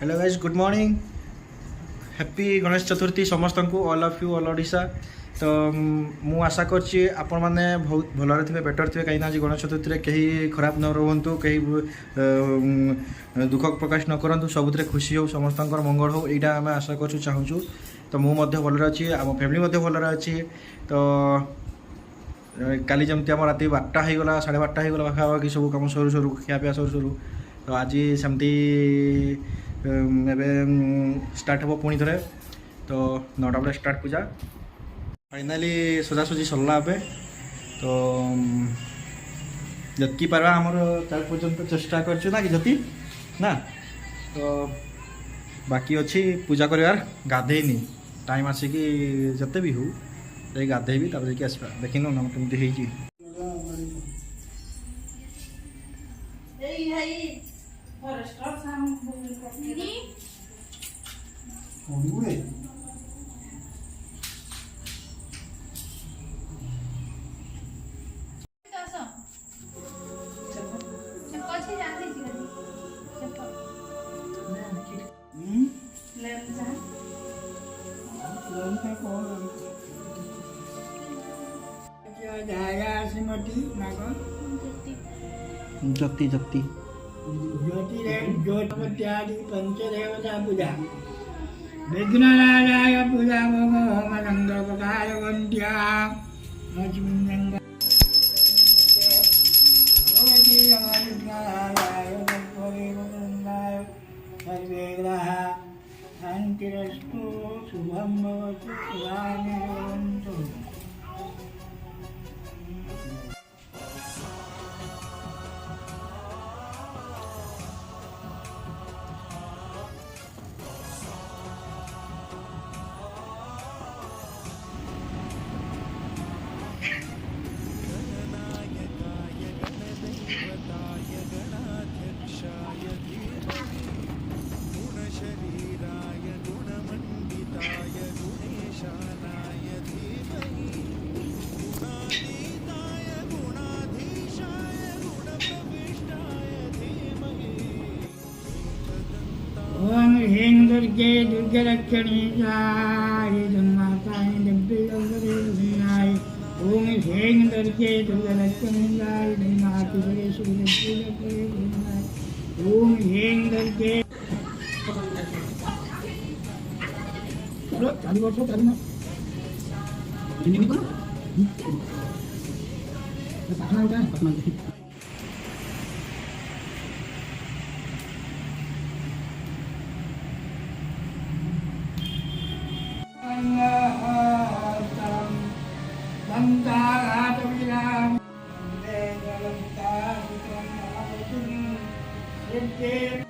Hello guys good morning happy Ganesh Chaturthi समस्त को all of you all Odisha. तो मु आशा करछि आपण माने बहुत भलरे थे बेटर थे कहीं आज गणेश चतुर्थी कहीं खराब न रुहतु कहीं दुख प्रकाश न करूँ सबुत खुशी हो समस्त मंगल हो यहाँ आम आशा कर चाहूँ। तो मुझे भलरे अच्छी आम फैमिली भलरे अच्छी। तो काली जमती आम रात 12टा होगला 12:30 होगला पाखापाखि सब कम सरू सरू खियापिया सरू सरू। तो आज सेमती स्टार्ट हम पुणी थे। तो 9टा बजे स्टार्ट पूजा फाइनाली सजासजी सरला ए। तो जतकी पार्बा आमर तार पर्यंत चेष्टा करछु ना कि जति ना। तो बाकी अच्छी पूजा करार गाधेनी टाइम आसिकी जते भी हो गाधेबी तापर आसवा देखिन ना केमती जति जति ज्योतिरेज्योतिपत्यादि पंचदेवता पूजा विघ्नराजाय पूजा मंगलंगपकाय वंद्या लक्ष्मींगंगा भगवती विघ्नराजाय तत्त्वदेववृन्दाय सर्वे ग्रहा शान्तिरस्तु शुभं भवतु शुभानि भवन्तु। ओम ह्रीं दुर्गे दुर्गरक्षणीयाय दुर्माताय दिव्ययोगदेवनाय ओम ह्रीं दुर्गे दुर्गरक्षणीयाय दुर्मातुरेश्वरीदेवनाय ओम ह्रीं दुर्गे चालू वर्षो चालू ना ini kan pasangan kan pasangan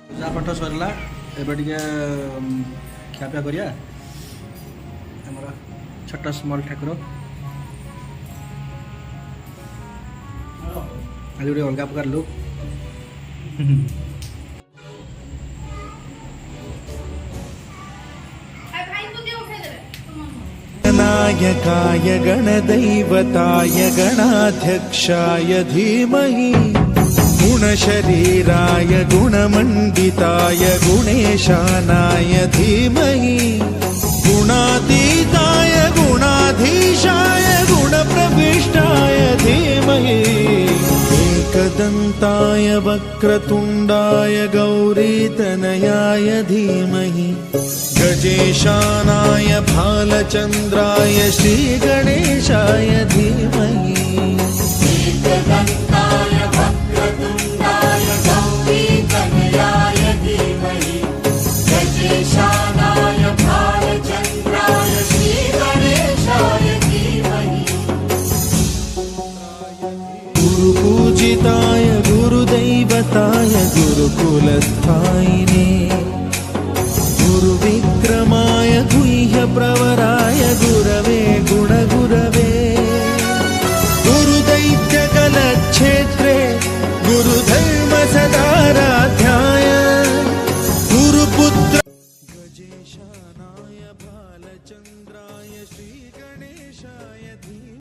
पूजा पाठ सरला एबे टिके ख्यापिया करिया हमर छोटा स्मॉल ठाकुर आज गोटे अलग प्रकार लुक नायकाय गणदैवताय गणाध्यक्षाय धीमहि गुणशरीराय गुणमण्डिताय गुणेशानाय धीमहि गुणातीताय गुणाधीशाय गुणप्रविष्टाय धीमहि एकदन्ताय वक्रतुण्डाय गौरीतनयाय धीमहि गजेशानाय भालचन्द्राय श्रीगणेशाय धीमहि एकदन्ताय वक्रतुण्डाय गौरीतनयाय धीमहि गजेशानाय भालचन्द्राय श्रीगणेशाय धीमहि गुरुपूजिताय गुरुदैवताय गुरुकुलस्थायिने गुरुविक्रमाय गुह्यप्रवराय